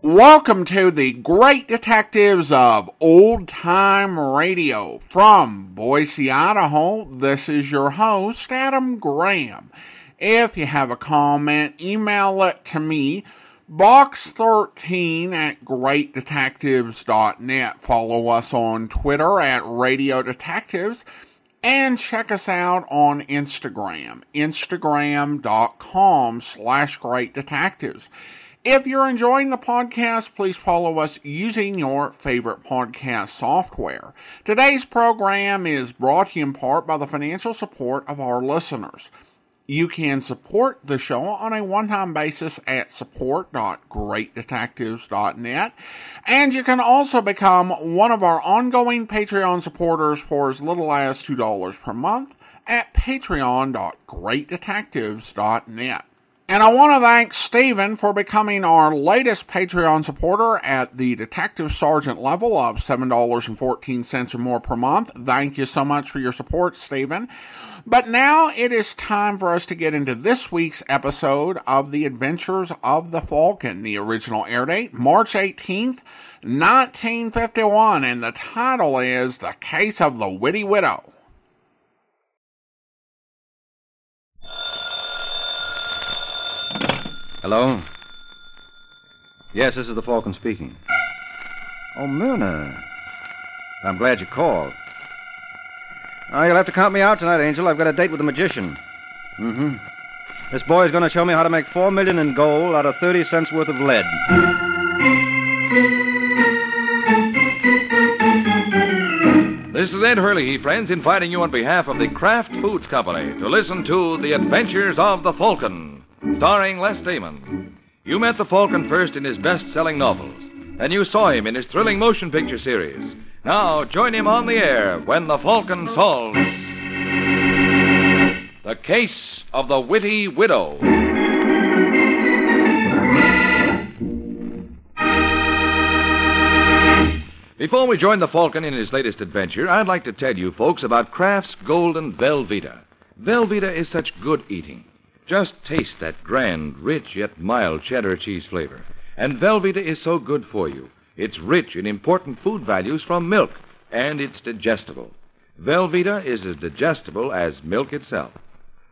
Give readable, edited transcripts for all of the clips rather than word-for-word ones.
Welcome to the Great Detectives of Old Time Radio. From Boise, Idaho, this is your host, Adam Graham. If you have a comment, email it to me, box13@greatdetectives.net. Follow us on Twitter at Radio Detectives, and check us out on Instagram, instagram.com/greatdetectives. If you're enjoying the podcast, please follow us using your favorite podcast software. Today's program is brought to you in part by the financial support of our listeners. You can support the show on a one-time basis at support.greatdetectives.net, and you can also become one of our ongoing Patreon supporters for as little as $2 per month at patreon.greatdetectives.net. And I want to thank Stephen for becoming our latest Patreon supporter at the Detective Sergeant level of $7.14 or more per month. Thank you so much for your support, Stephen. But now it is time for us to get into this week's episode of The Adventures of the Falcon. The original air date, March 18th, 1951, and the title is The Case of the Witty Widow. Hello? Yes, this is the Falcon speaking. Oh, Myrna. I'm glad you called. Oh, you'll have to count me out tonight, Angel. I've got a date with the magician. This boy's going to show me how to make $4 million in gold out of 30 cents worth of lead. This is Ed Hurley, friends, inviting you on behalf of the Kraft Foods Company to listen to The Adventures of the Falcon, starring Les Damon. You met the Falcon first in his best-selling novels, and you saw him in his thrilling motion picture series. Now, join him on the air when the Falcon solves The Case of the Witty Widow. Before we join the Falcon in his latest adventure, I'd like to tell you folks about Kraft's Golden Velveeta. Velveeta is such good eating. Just taste that grand, rich, yet mild cheddar cheese flavor. And Velveeta is so good for you. It's rich in important food values from milk, and it's digestible. Velveeta is as digestible as milk itself.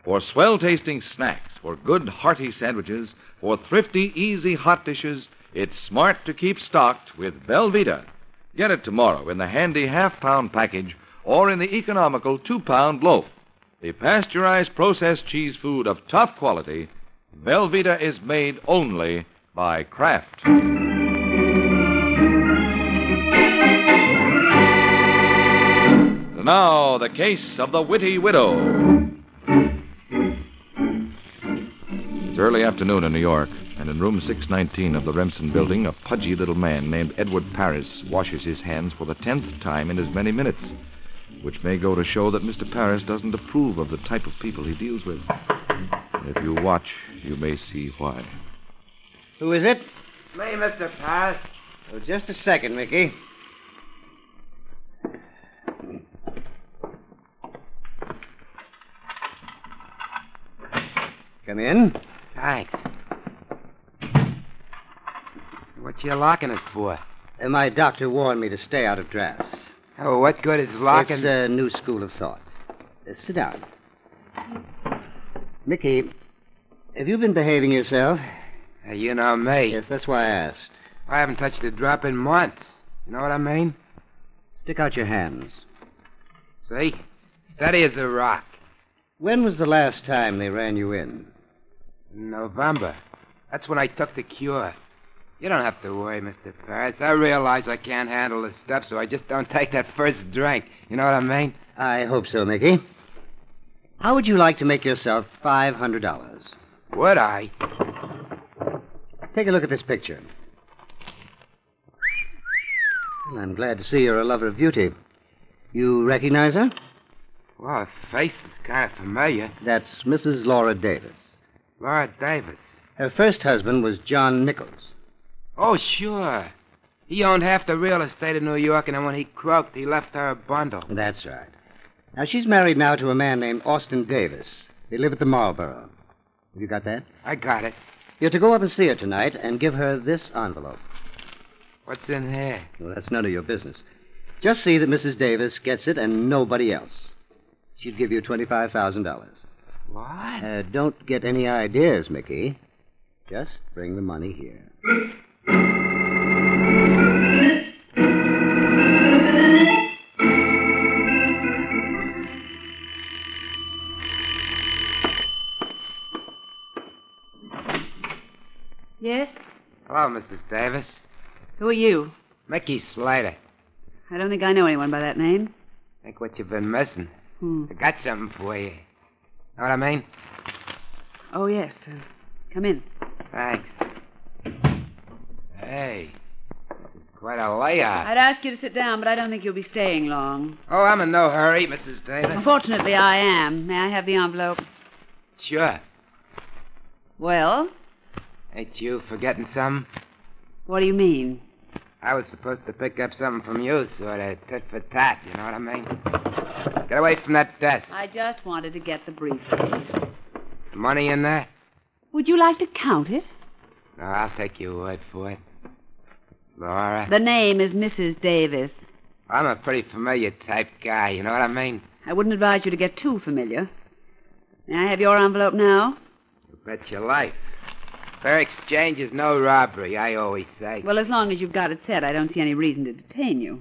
For swell-tasting snacks, for good, hearty sandwiches, for thrifty, easy hot dishes, it's smart to keep stocked with Velveeta. Get it tomorrow in the handy half-pound package or in the economical 2-pound loaf. The pasteurized processed cheese food of top quality, Velveeta is made only by Kraft. Now, the case of the Witty Widow. It's early afternoon in New York, and in room 619 of the Remsen building, a pudgy little man named Edward Paris washes his hands for the 10th time in as many minutes, which may go to show that Mr. Paris doesn't approve of the type of people he deals with. If you watch, you may see why. Who is it? Me, Mr. Paris. Oh, just a second, Mickey. Come in. Thanks. What you locking it for? My doctor warned me to stay out of drafts. Oh, what good is locking? It's a new school of thought. Sit down. Mickey, have you been behaving yourself? You know me. Yes, that's why I asked. I haven't touched a drop in months. You know what I mean? Stick out your hands. See? Steady as a rock. When was the last time they ran you in? In November. That's when I took the cure. You don't have to worry, Mr. Paris. I realize I can't handle the stuff, so I just don't take that first drink. You know what I mean? I hope so, Mickey. How would you like to make yourself $500? Would I? Take a look at this picture. Well, I'm glad to see you're a lover of beauty. You recognize her? Well, her face is kind of familiar. That's Mrs. Laura Davis. Laura Davis. Her first husband was John Nichols. Oh, sure. He owned half the real estate in New York, and then when he croaked, he left her a bundle. That's right. Now, she's married now to a man named Austin Davis. They live at the Marlborough. Have you got that? I got it. You're to go up and see her tonight and give her this envelope. What's in here? Well, that's none of your business. Just see that Mrs. Davis gets it and nobody else. She'd give you $25,000. What? Don't get any ideas, Mickey. Just bring the money here. Yes? Hello, Mrs. Davis. Who are you? Mickey Slater. I don't think I know anyone by that name. Think what you've been missing. I got something for you. Know what I mean? Oh, yes. Come in. Thanks. Hey, this is quite a layout. I'd ask you to sit down, but I don't think you'll be staying long. Oh, I'm in no hurry, Mrs. Davis. Unfortunately, I am. May I have the envelope? Sure. Well, Ain't you forgetting something? what do you mean? I was supposed to pick up something from you, sort of tit for tat, you know what I mean? Get away from that desk. I just wanted to get the briefcase. Money in there? Would you like to count it? No, I'll take your word for it. Laura, The name is Mrs. Davis. I'm a pretty familiar type guy, you know what I mean? I wouldn't advise you to get too familiar. May I have your envelope now? You bet your life. Fair exchange is no robbery, I always say. Well, as long as you've got it set, I don't see any reason to detain you.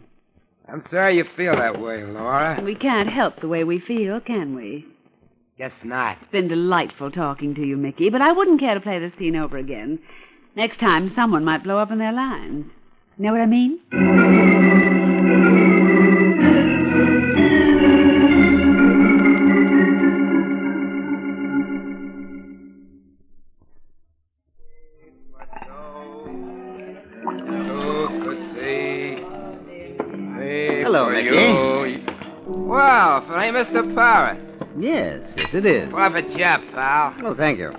I'm sorry you feel that way, Laura. We can't help the way we feel, can we? Guess not. It's been delightful talking to you, Mickey, but I wouldn't care to play the scene over again. Next time, someone might blow up in their lines. Know what I mean? Hello, Mickey. Well, if it ain't Mr. Paris. Yes, it is. What a job, pal. Oh, thank you.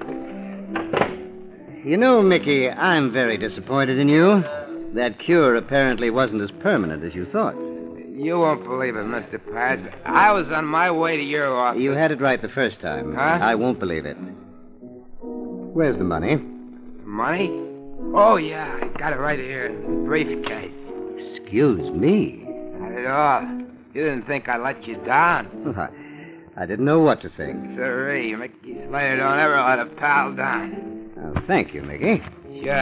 You know, Mickey, I'm very disappointed in you. That cure apparently wasn't as permanent as you thought. You won't believe it, Mr. Paris, but I was on my way to your office. You had it right the first time. Huh? I won't believe it. Where's the money? Money? Oh, yeah, I got it right here in this briefcase. Excuse me. Not at all. You didn't think I'd let you down. I didn't know what to think. Sirree, Mickey Slater don't ever let a pal down. Thank you, Mickey. Sure.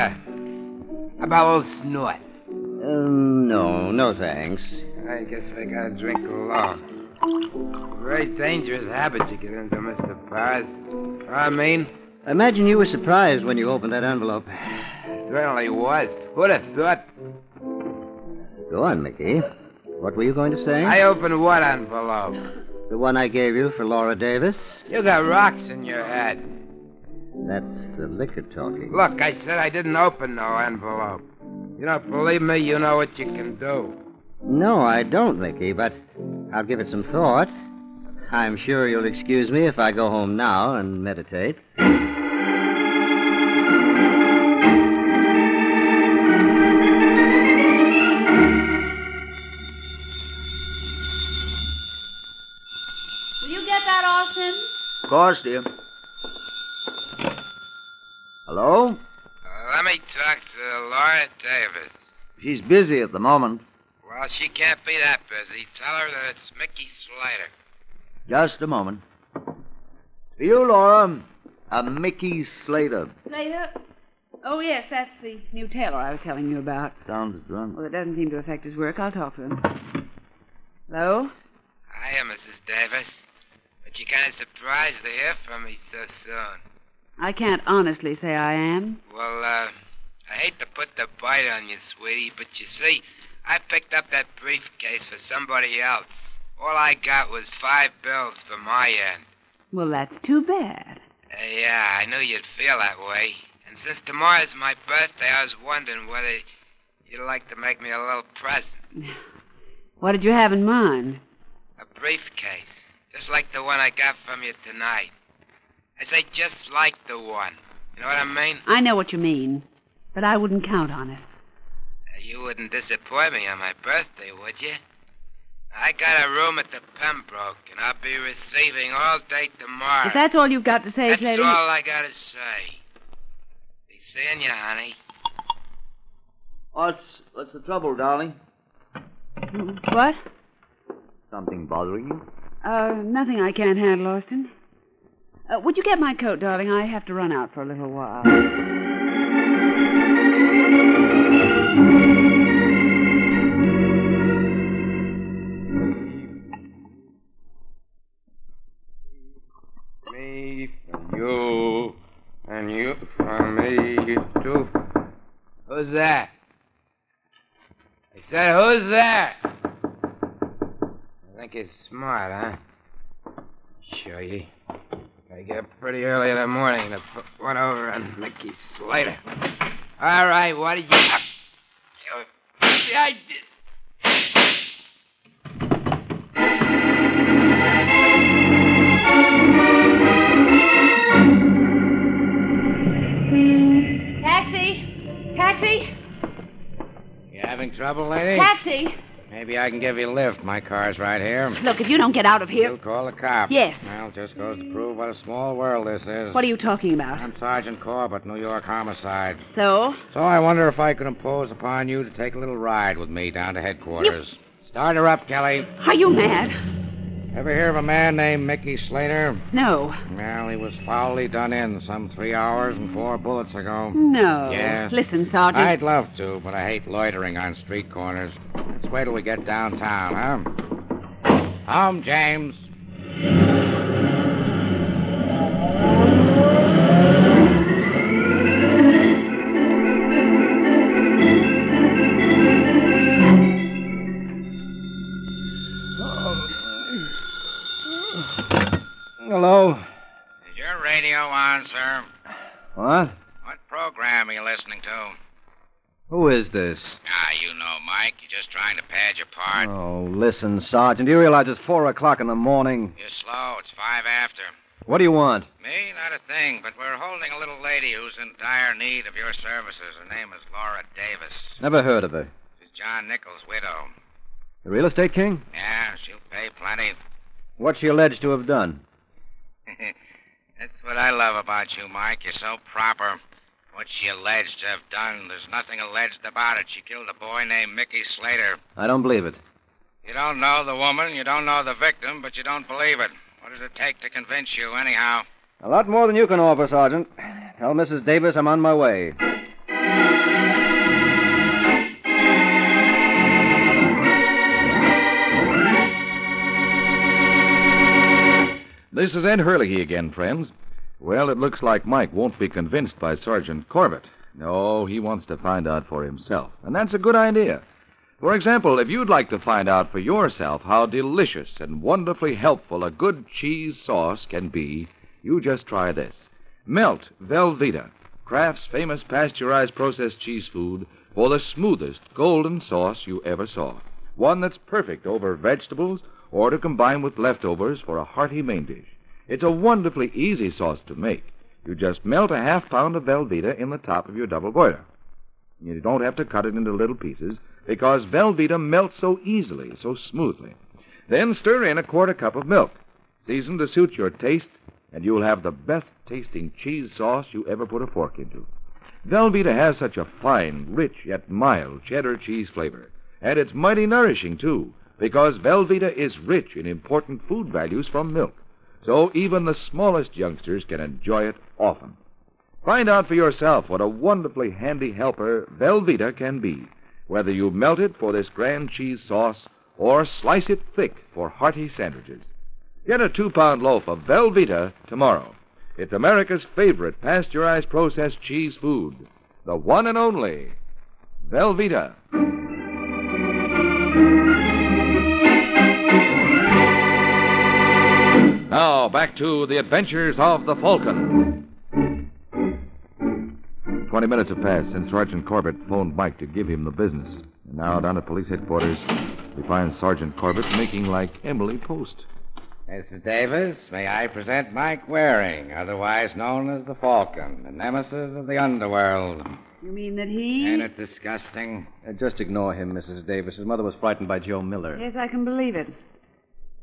How about a little snort? No thanks. I guess I gotta drink alone. Very dangerous habit you get into, Mr. Paris. I mean, Imagine you were surprised when you opened that envelope. certainly was. Who'd have thought? Go on, Mickey. What were you going to say? I opened what envelope? The one I gave you for Laura Davis? You got rocks in your head. That's the liquor talking. Look, I said I didn't open no envelope. You don't believe me, you know what you can do. No, I don't, Mickey, but I'll give it some thought. I'm sure you'll excuse me if I go home now and meditate. Will you get that, Austin? Of course, dear. Hello? Let me talk to Laura Davis. She's busy at the moment. Well, she can't be that busy. Tell her that it's Mickey Slater. Just a moment. To you, Laura, a Mickey Slater. Slater? Oh, yes, that's the new tailor I was telling you about. Sounds drunk. Well, it doesn't seem to affect his work. I'll talk to him. Hello? Hiya, Mrs. Davis. But you're kind of surprised to hear from me so soon. I can't honestly say I am. Well, I hate to put the bite on you, sweetie, but you see, I picked up that briefcase for somebody else. All I got was 5 bills for my end. Well, that's too bad. Yeah, I knew you'd feel that way. And since tomorrow's my birthday, I was wondering whether you'd like to make me a little present. What did you have in mind? briefcase. Just like the one I got from you tonight. I say just like the one. You know what I mean? I know what you mean, but I wouldn't count on it. You wouldn't disappoint me on my birthday, would you? I got a room at the Pembroke, and I'll be receiving all day tomorrow. If that's all you've got to say, That's Slater... all I gotta say. Be seeing you, honey. What's the trouble, darling? What? Something bothering you? Nothing I can't handle, Austin. Would you get my coat, darling? I have to run out for a little while. Me for you, and you for me, too. Who's that? I said, who's that? I think it's smart, huh? Show you. I get up pretty early in the morning to put one over on Mickey Slater. All right, what did you... See, I did... Taxi! Taxi! You having trouble, lady? Taxi! Maybe I can give you a lift. My car's right here. Look, if you don't get out of here... You'll call the cops. Yes. Well, just goes to prove what a small world this is. What are you talking about? I'm Sergeant Corbett, New York Homicide. So? So I wonder if I could impose upon you to take a little ride with me down to headquarters. Start her up, Kelly. Are you mad? Ever hear of a man named Mickey Slater? No. Well, he was foully done in some 3 hours and 4 bullets ago. No. Yes. Listen, Sergeant. I'd love to, but I hate loitering on street corners. Let's wait till we get downtown, huh? Home, James. Hello. Is your radio on, sir? What? What program are you listening to? Who is this? Ah, you know, Mike. You're just trying to pad your part. Oh, listen, Sergeant. Do you realize it's 4 o'clock in the morning? You're slow. It's 5 after. What do you want? Me? Not a thing, but we're holding a little lady who's in dire need of your services. Her name is Laura Davis. Never heard of her. She's John Nichols' widow. The real estate king? Yeah, she'll pay plenty. What's she alleged to have done? That's what I love about you, Mike. You're so proper. What she alleged to have done, there's nothing alleged about it. She killed a boy named Mickey Slater. I don't believe it. You don't know the woman, you don't know the victim, but you don't believe it. What does it take to convince you, anyhow? A lot more than you can offer, Sergeant. Tell Mrs. Davis I'm on my way. This is Ed Hurley again, friends. Well, it looks like Mike won't be convinced by Sergeant Corbett. No, he wants to find out for himself, and that's a good idea. For example, if you'd like to find out for yourself how delicious and wonderfully helpful a good cheese sauce can be, you just try this. Melt Velveeta, Kraft's famous pasteurized processed cheese food, for the smoothest golden sauce you ever saw. One that's perfect over vegetables or to combine with leftovers for a hearty main dish. It's a wonderfully easy sauce to make. You just melt a half pound of Velveeta in the top of your double boiler. You don't have to cut it into little pieces because Velveeta melts so easily, so smoothly. Then stir in a quarter cup of milk. Season to suit your taste, and you'll have the best-tasting cheese sauce you ever put a fork into. Velveeta has such a fine, rich, yet mild cheddar cheese flavor. And it's mighty nourishing, too, because Velveeta is rich in important food values from milk. So even the smallest youngsters can enjoy it often. Find out for yourself what a wonderfully handy helper Velveeta can be, whether you melt it for this grand cheese sauce or slice it thick for hearty sandwiches. Get a 2-pound loaf of Velveeta tomorrow. It's America's favorite pasteurized processed cheese food, the one and only Velveeta. Now, back to the adventures of the Falcon. 20 minutes have passed since Sergeant Corbett phoned Mike to give him the business. And now, down at police headquarters, we find Sergeant Corbett making like Emily Post. Mrs. Davis, may I present Mike Waring, otherwise known as the Falcon, the nemesis of the underworld. You mean that he... Ain't it disgusting? Just ignore him, Mrs. Davis. His mother was frightened by Joe Miller. Yes, I can believe it.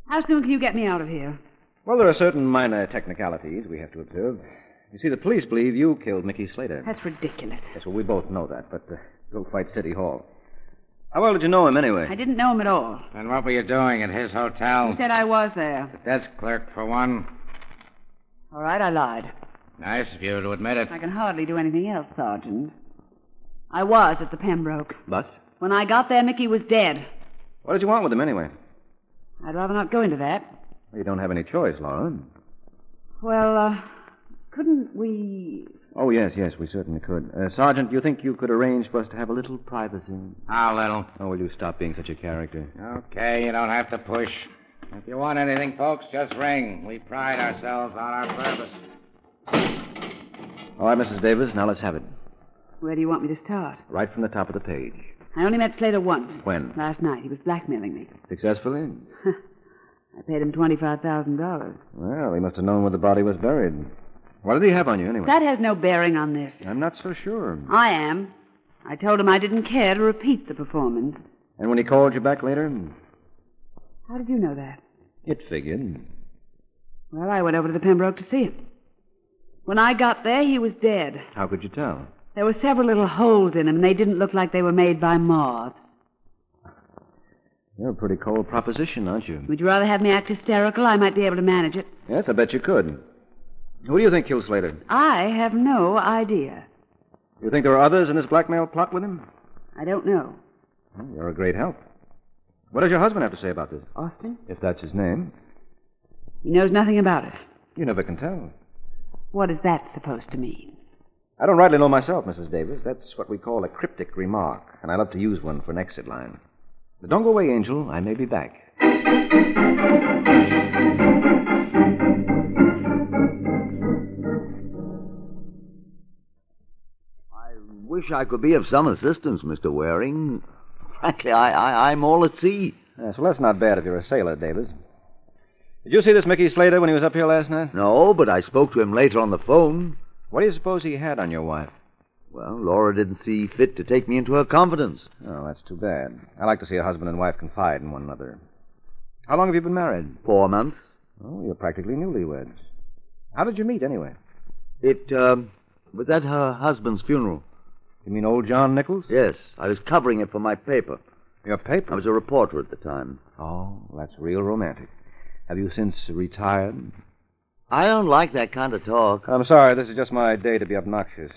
How soon can you get me out of here? Well, there are certain minor technicalities we have to observe. You see, the police believe you killed Mickey Slater. That's ridiculous. Yes, well, we both know that, but go fight City Hall. How well did you know him, anyway? I didn't know him at all. And what were you doing at his hotel? He said I was there. The desk clerk, for one. All right, I lied. Nice of you to admit it. I can hardly do anything else, Sergeant. I was at the Pembroke. But? When I got there, Mickey was dead. What did you want with him, anyway? I'd rather not go into that. Well, you don't have any choice, Laura. Well, couldn't we... Oh, yes, we certainly could. Sergeant, do you think you could arrange for us to have a little privacy? How little? Oh, will you stop being such a character? Okay, you don't have to push. If you want anything, folks, just ring. We pride ourselves on our service. All right, Mrs. Davis, now let's have it. Where do you want me to start? Right from the top of the page. I only met Slater once. When? Last night. He was blackmailing me. Successfully? I paid him $25,000. Well, he must have known where the body was buried. What did he have on you, anyway? That has no bearing on this. I'm not so sure. I am. I told him I didn't care to repeat the performance. And when he called you back later? How did you know that? It figured. Well, I went over to the Pembroke to see him. When I got there, he was dead. How could you tell? There were several little holes in him, and they didn't look like they were made by moths. You're a pretty cold proposition, aren't you? Would you rather have me act hysterical? I might be able to manage it. Yes, I bet you could. Who do you think killed Slater? I have no idea. You think there are others in this blackmail plot with him? I don't know. Well, you're a great help. What does your husband have to say about this? Austin? If that's his name. He knows nothing about it. You never can tell. What is that supposed to mean? I don't rightly know myself, Mrs. Davis. That's what we call a cryptic remark, and I love to use one for an exit line. But don't go away, Angel. I may be back. I wish I could be of some assistance, Mr. Waring. Frankly, I'm all at sea. Yes, well, that's not bad if you're a sailor, Davis. Did you see this Mickey Slater when he was up here last night? No, but I spoke to him later on the phone. What do you suppose he had on your wife? Well, Laura didn't see fit to take me into her confidence. Oh, that's too bad. I like to see a husband and wife confide in one another. How long have you been married? 4 months. Oh, you're practically newlyweds. How did you meet, anyway? It was at her husband's funeral. You mean old John Nichols? Yes, I was covering it for my paper. Your paper? I was a reporter at the time. Oh, that's real romantic. Have you since retired? I don't like that kind of talk. I'm sorry, this is just my day to be obnoxious.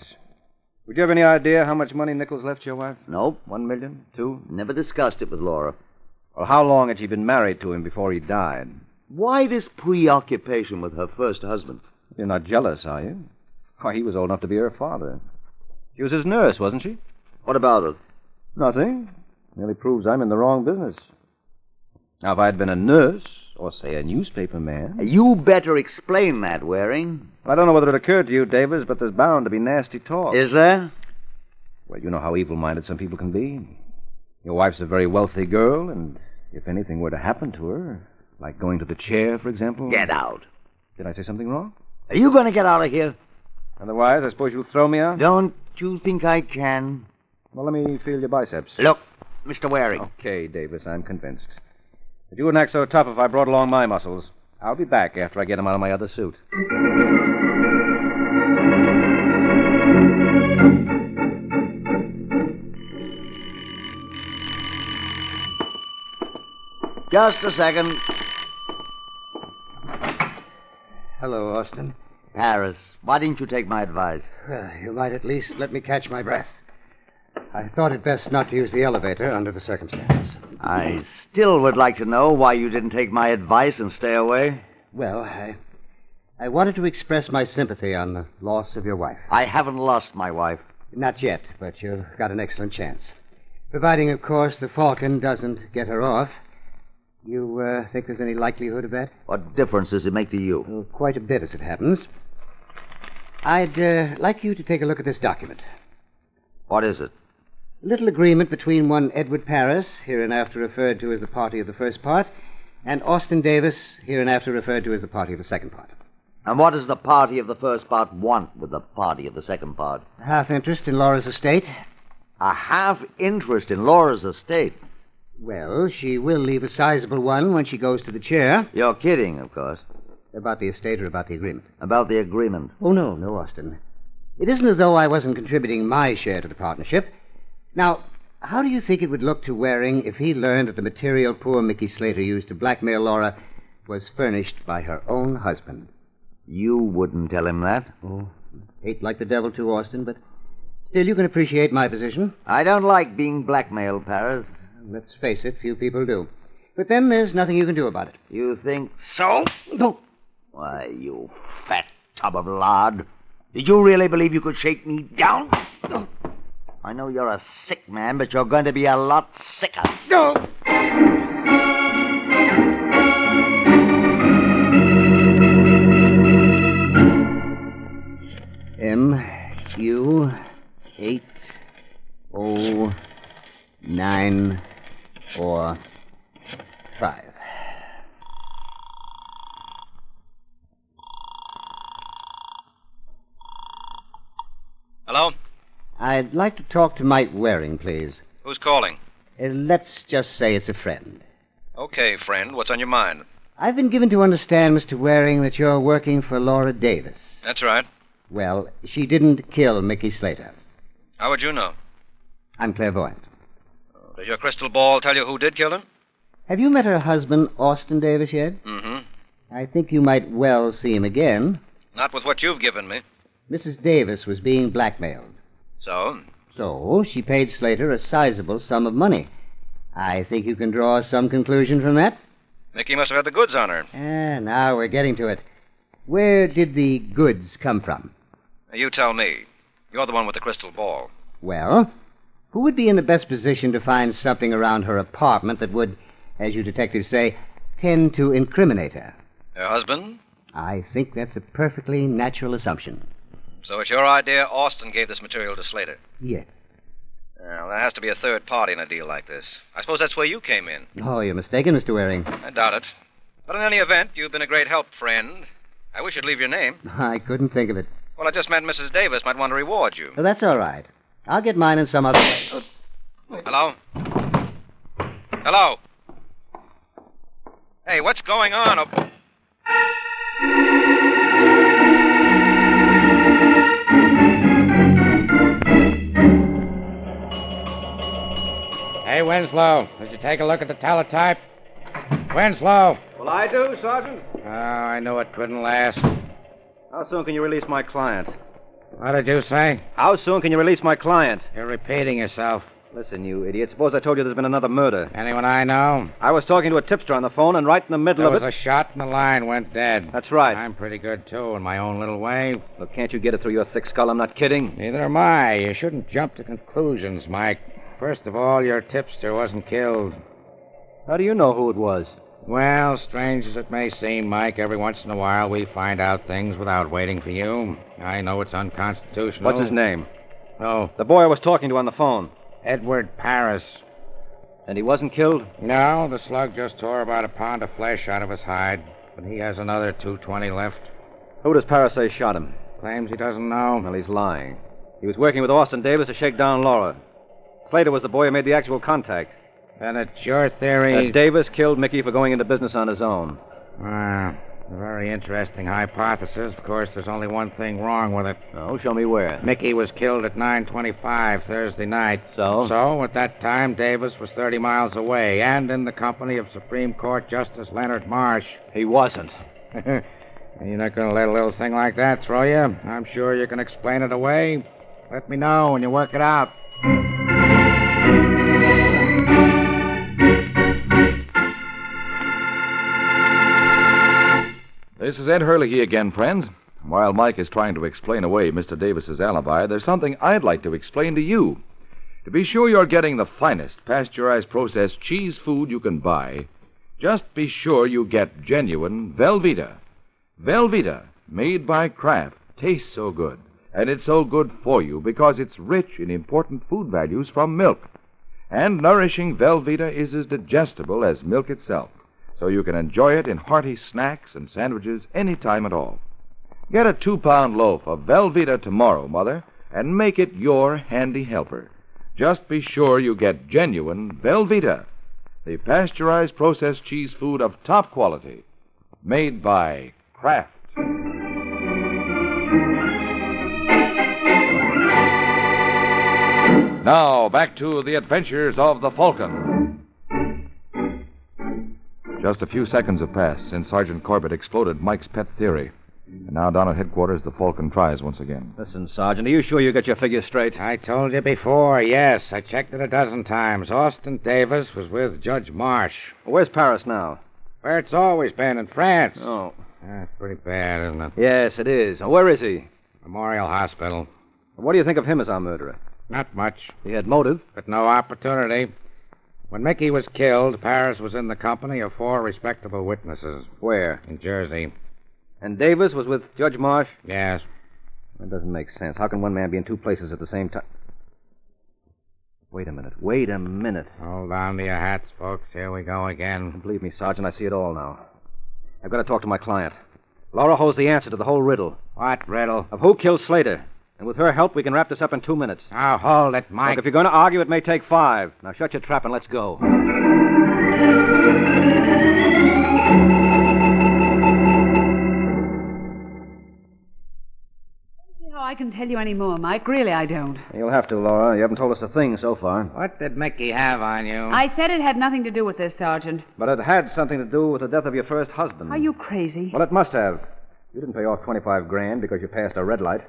Would you have any idea how much money Nichols left your wife? Nope. 1 million? 2? Never discussed it with Laura. Well, how long had she been married to him before he died? Why this preoccupation with her first husband? You're not jealous, are you? Why, he was old enough to be her father. She was his nurse, wasn't she? What about it? Nothing. Merely proves I'm in the wrong business. Now, if I'd been a nurse, or, say, a newspaper man... You better explain that, Waring. I don't know whether it occurred to you, Davis, but there's bound to be nasty talk. Is there? Well, you know how evil-minded some people can be. Your wife's a very wealthy girl, and if anything were to happen to her, like going to the chair, for example... Get out. Did I say something wrong? Are you going to get out of here? Otherwise, I suppose you'll throw me out? Don't you think I can? Well, let me feel your biceps. Look, Mr. Waring. Okay, Davis, I'm convinced. But you wouldn't act so tough if I brought along my muscles. I'll be back after I get them out of my other suit. Just a second. Hello, Austin. Harris, why didn't you take my advice? Well, you might at least let me catch my breath. I thought it best not to use the elevator under the circumstances. I still would like to know why you didn't take my advice and stay away. Well, I wanted to express my sympathy on the loss of your wife. I haven't lost my wife. Not yet, but you've got an excellent chance. Providing, of course, the Falcon doesn't get her off. You think there's any likelihood of that? What difference does it make to you? Well, quite a bit, as it happens. I'd like you to take a look at this document. What is it? A little agreement between one Edward Paris, hereinafter referred to as the party of the first part, and Austin Davis, hereinafter referred to as the party of the second part. And what does the party of the first part want with the party of the second part? A half interest in Laura's estate. A half interest in Laura's estate? Well, she will leave a sizable one when she goes to the chair. You're kidding, of course. About the estate or about the agreement? About the agreement. Oh, no, Austin. It isn't as though I wasn't contributing my share to the partnership. Now, how do you think it would look to Waring if he learned that the material poor Mickey Slater used to blackmail Laura was furnished by her own husband? You wouldn't tell him that. Oh, hate like the devil too, Austin, but still you can appreciate my position. I don't like being blackmailed, Paris. Let's face it, few people do. But then there's nothing you can do about it. You think so? No. Why, you fat tub of lard. Did you really believe you could shake me down? No. I know you're a sick man, but you're going to be a lot sicker. No. MQ80945. Hello? I'd like to talk to Mike Waring, please. Who's calling? Let's just say it's a friend. Okay, friend. What's on your mind? I've been given to understand, Mr. Waring, that you're working for Laura Davis. That's right. Well, she didn't kill Mickey Slater. How would you know? I'm clairvoyant. Does your crystal ball tell you who did kill him? Have you met her husband, Austin Davis, yet? Mm-hmm. I think you might well see him again. Not with what you've given me. Mrs. Davis was being blackmailed. So? So, she paid Slater a sizable sum of money. I think you can draw some conclusion from that. Mickey must have had the goods on her. Now we're getting to it. Where did the goods come from? You tell me. You're the one with the crystal ball. Well, who would be in the best position to find something around her apartment that would, as you detectives say, tend to incriminate her? Her husband? I think that's a perfectly natural assumption. So it's your idea Austin gave this material to Slater? Yes. Well, there has to be a third party in a deal like this. I suppose that's where you came in. Oh, you're mistaken, Mr. Waring. I doubt it. But in any event, you've been a great help, friend. I wish you'd leave your name. I couldn't think of it. Well, I just meant Mrs. Davis might want to reward you. Well, that's all right. I'll get mine in some other way. Hello? Hello? Hey, what's going on? Hey, Winslow, did you take a look at the teletype? Winslow! Well, I do, Sergeant. Oh, I knew it couldn't last. How soon can you release my client? What did you say? How soon can you release my client? You're repeating yourself. Listen, you idiot. Suppose I told you there's been another murder. Anyone I know? I was talking to a tipster on the phone, and right in the middle There of was it... a shot and the line went dead. That's right. I'm pretty good, too, in my own little way. Look, can't you get it through your thick skull? I'm not kidding. Neither am I. You shouldn't jump to conclusions, Mike. First of all, your tipster wasn't killed. How do you know who it was? Well, strange as it may seem, Mike, every once in a while we find out things without waiting for you. I know it's unconstitutional. What's his name? Oh, The boy I was talking to on the phone. Edward Paris. And he wasn't killed? No, the slug just tore about a pound of flesh out of his hide. But he has another 220 left. Who does Paris say shot him? Claims he doesn't know. Well, he's lying. He was working with Austin Davis to shake down Laura. Slater was the boy who made the actual contact. Then it's your theory... That Davis killed Mickey for going into business on his own. A very interesting hypothesis. Of course, there's only one thing wrong with it. Oh, show me where. Mickey was killed at 9:25 Thursday night. So? So, at that time, Davis was 30 miles away and in the company of Supreme Court Justice Leonard Marsh. He wasn't. You're not going to let a little thing like that throw you? I'm sure you can explain it away. Let me know when you work it out. This is Ed Hurley again, friends. While Mike is trying to explain away Mr. Davis's alibi, there's something I'd like to explain to you. To be sure you're getting the finest pasteurized processed cheese food you can buy, just be sure you get genuine Velveeta. Velveeta, made by Kraft, tastes so good, And it's so good for you because it's rich in important food values from milk. And nourishing Velveeta is as digestible as milk itself, so you can enjoy it in hearty snacks and sandwiches any time at all. Get a 2-pound loaf of Velveeta tomorrow, Mother, and make it your handy helper. Just be sure you get genuine Velveeta, the pasteurized processed cheese food of top quality, made by Kraft. Now, back to the adventures of the Falcon. Just a few seconds have passed since Sergeant Corbett exploded Mike's pet theory. And now down at headquarters, the Falcon tries once again. Listen, Sergeant, are you sure you got your figures straight? I told you before, yes. I checked it a dozen times. Austin Davis was with Judge Marsh. Where's Paris now? Where it's always been, in France. Oh. Pretty bad, isn't it? Yes, it is. Where is he? Memorial Hospital. What do you think of him as our murderer? Not much. He had motive. But no opportunity. When Mickey was killed, Paris was in the company of 4 respectable witnesses. Where? In Jersey. And Davis was with Judge Marsh? Yes. That doesn't make sense. How can one man be in 2 places at the same time? Wait a minute. Hold on to your hats, folks. Here we go again. Believe me, Sergeant, I see it all now. I've got to talk to my client. Laura holds the answer to the whole riddle. What riddle? Of who killed Slater. And with her help, we can wrap this up in 2 minutes. Now, hold it, Mike. Look, if you're going to argue, it may take 5. Now, shut your trap and let's go. I can tell you any more, Mike. Really, I don't. You'll have to, Laura. You haven't told us a thing so far. What did Mickey have on you? I said it had nothing to do with this, Sergeant. But it had something to do with the death of your first husband. Are you crazy? Well, it must have. You didn't pay off $25,000 because you passed a red light.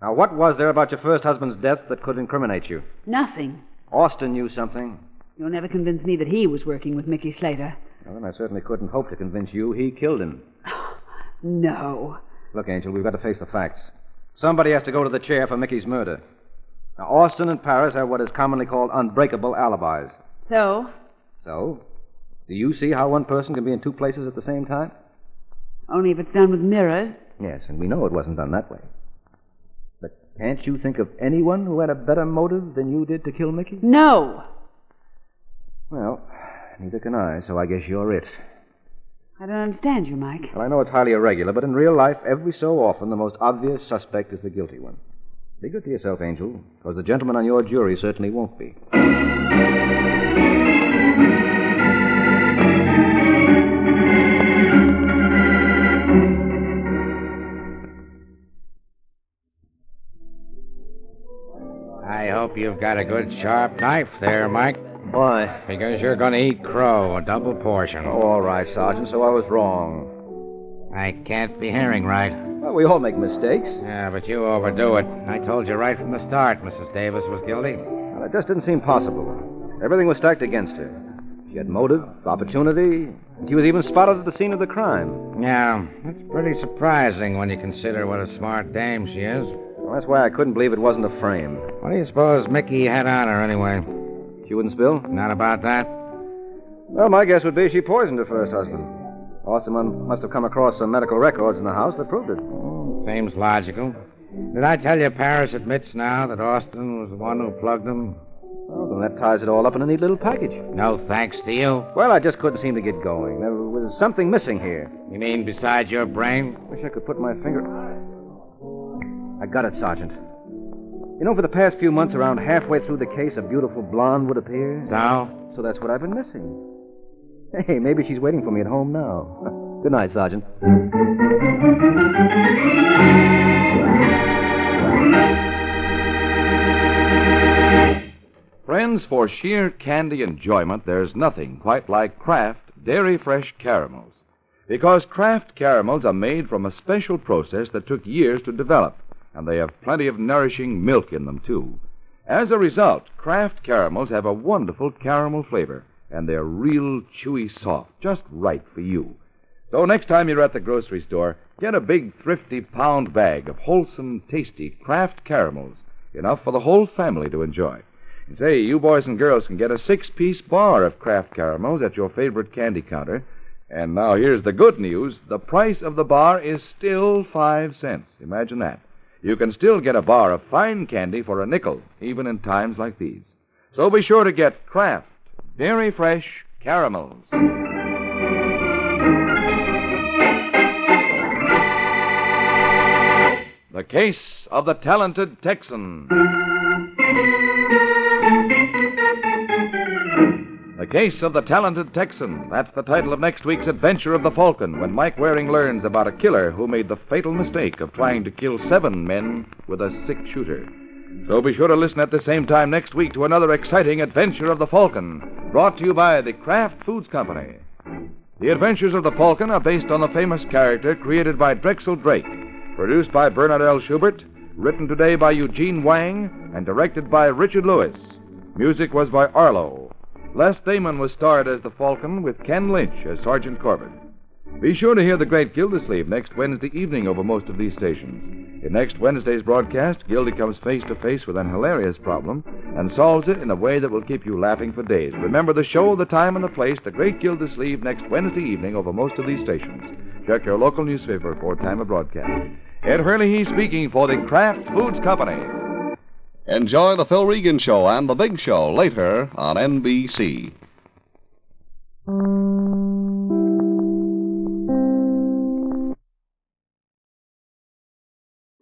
Now, what was there about your first husband's death that could incriminate you? Nothing. Austin knew something. You'll never convince me that he was working with Mickey Slater. Well, then I certainly couldn't hope to convince you he killed him. No. Look, Angel, we've got to face the facts. Somebody has to go to the chair for Mickey's murder. Now, Austin and Paris have what is commonly called unbreakable alibis. So? So? Do you see how one person can be in 2 places at the same time? Only if it's done with mirrors. Yes, and we know it wasn't done that way. But can't you think of anyone who had a better motive than you did to kill Mickey? No. Well, neither can I, so I guess you're it. I don't understand you, Mike. Well, I know it's highly irregular, but in real life, every so often, the most obvious suspect is the guilty one. Be good to yourself, Angel, because the gentleman on your jury certainly won't be. I hope you've got a good sharp knife there, Mike. Why? Because you're going to eat crow, a double portion. Oh, all right, Sergeant, so I was wrong. I can't be hearing right. Well, we all make mistakes. Yeah, but you overdo it. I told you right from the start Mrs. Davis was guilty. Well, it just didn't seem possible. Everything was stacked against her. She had motive, opportunity, and she was even spotted at the scene of the crime. Yeah, that's pretty surprising when you consider what a smart dame she is. Well, that's why I couldn't believe it wasn't a frame. What do you suppose Mickey had on her, anyway? She wouldn't spill? Not about that. Well, my guess would be she poisoned her first husband. Austin must have come across some medical records in the house that proved it. Seems logical. Did I tell you Paris admits now that Austin was the one who plugged him? Well, then that ties it all up in a neat little package. No thanks to you. Well, I just couldn't seem to get going. There was something missing here. You mean besides your brain? Wish I could put my finger... I got it, Sergeant. You know, for the past few months, around halfway through the case, a beautiful blonde would appear. So? So that's what I've been missing. Hey, maybe she's waiting for me at home now. Good night, Sergeant. Friends, for sheer candy enjoyment, there's nothing quite like Kraft Dairy Fresh Caramels. Because Kraft caramels are made from a special process that took years to develop, and they have plenty of nourishing milk in them, too. As a result, Kraft caramels have a wonderful caramel flavor, and they're real chewy soft, just right for you. So next time you're at the grocery store, get a big, thrifty pound bag of wholesome, tasty Kraft caramels, enough for the whole family to enjoy. And say, you boys and girls can get a 6-piece bar of Kraft caramels at your favorite candy counter. And now here's the good news. The price of the bar is still 5 cents. Imagine that. You can still get a bar of fine candy for a nickel, even in times like these. So be sure to get Kraft Dairy Fresh Caramels. The Case of the Talented Texan. The Case of the Talented Texan. That's the title of next week's adventure of the Falcon, when Mike Waring learns about a killer who made the fatal mistake of trying to kill 7 men with a 6-shooter. So be sure to listen at the same time next week to another exciting adventure of the Falcon, brought to you by the Kraft Foods Company. The Adventures of the Falcon are based on the famous character created by Drexel Drake, produced by Bernard L. Schubert, written today by Eugene Wang, and directed by Richard Lewis. Music was by Arlo. Les Damon was starred as the Falcon, with Ken Lynch as Sergeant Corbett. Be sure to hear The Great Gildersleeve next Wednesday evening over most of these stations. In next Wednesday's broadcast, Gildy comes face to face with an hilarious problem and solves it in a way that will keep you laughing for days. Remember the show, the time, and the place, The Great Gildersleeve, next Wednesday evening over most of these stations. Check your local newspaper for time of broadcast. Ed Hurley speaking for the Kraft Foods Company. Enjoy the Phil Regan Show and The Big Show later on NBC.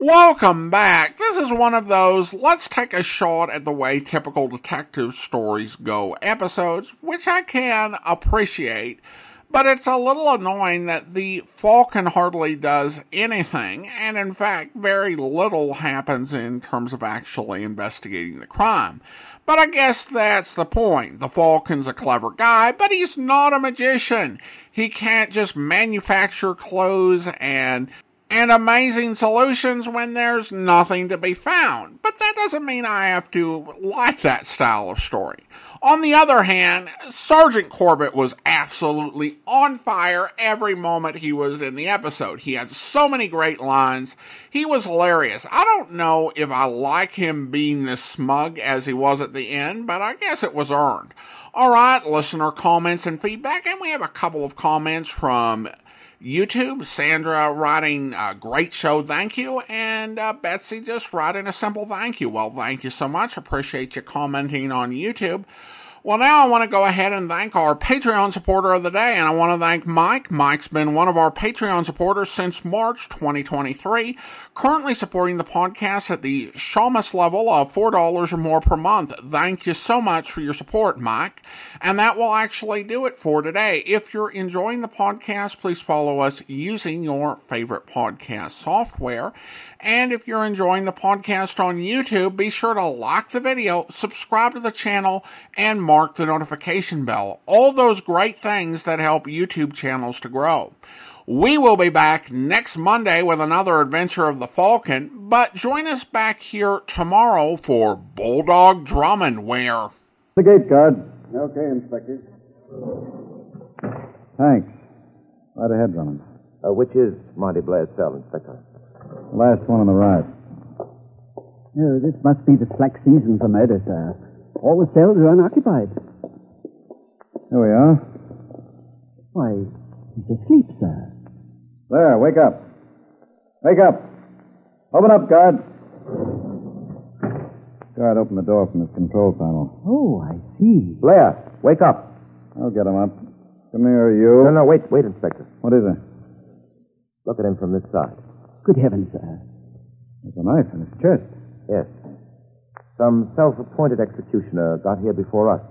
Welcome back. This is one of those let's take a shot at the way typical detective stories go episodes, which I can appreciate. But it's a little annoying that the Falcon hardly does anything, and in fact, very little happens in terms of actually investigating the crime. But I guess that's the point. The Falcon's a clever guy, but he's not a magician. He can't just manufacture clothes and amazing solutions when there's nothing to be found. But that doesn't mean I have to like that style of story. On the other hand, Sergeant Corbett was absolutely on fire every moment he was in the episode. He had so many great lines. He was hilarious. I don't know if I like him being this smug as he was at the end, but I guess it was earned. All right, listener comments and feedback, and we have a couple of comments from YouTube. Sandra writing, great show, thank you. And Betsy just writing a simple thank you. Well, thank you so much. Appreciate you commenting on YouTube. Well, now I want to go ahead and thank our Patreon supporter of the day, and I want to thank Mike. Mike's been one of our Patreon supporters since March 2023, currently supporting the podcast at the Shamus level of $4 or more per month. Thank you so much for your support, Mike. And that will actually do it for today. If you're enjoying the podcast, please follow us using your favorite podcast software. And if you're enjoying the podcast on YouTube, be sure to like the video, subscribe to the channel, and mark the notification bell. All those great things that help YouTube channels to grow. We will be back next Monday with another adventure of the Falcon, but join us back here tomorrow for Bulldog Drummond, where... The gate guard. Okay, Inspector. Thanks. Right ahead, Drummond. Which is Monty Blair's cell, Inspector? The last one on the right. Oh, this must be the slack season for murder, sir. All the cells are unoccupied. Here we are. Why, he's asleep, sir. There, wake up. Wake up. Open up, guard. Guard, open the door from this control panel. Oh, I see. Blair, wake up. I'll get him up. Come here, you. No, wait, Inspector. What is it? Look at him from this side. Good heavens, sir. There's a knife in his chest. Yes. Some self-appointed executioner got here before us.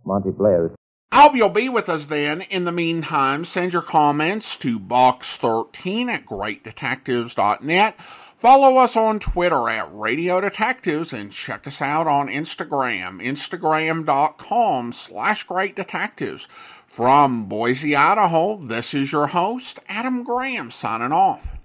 Monty Blair is... I hope you'll be with us then. In the meantime, send your comments to box13 at greatdetectives.net. Follow us on Twitter at Radio Detectives and check us out on Instagram, instagram.com/greatdetectives. From Boise, Idaho, this is your host, Adam Graham, signing off.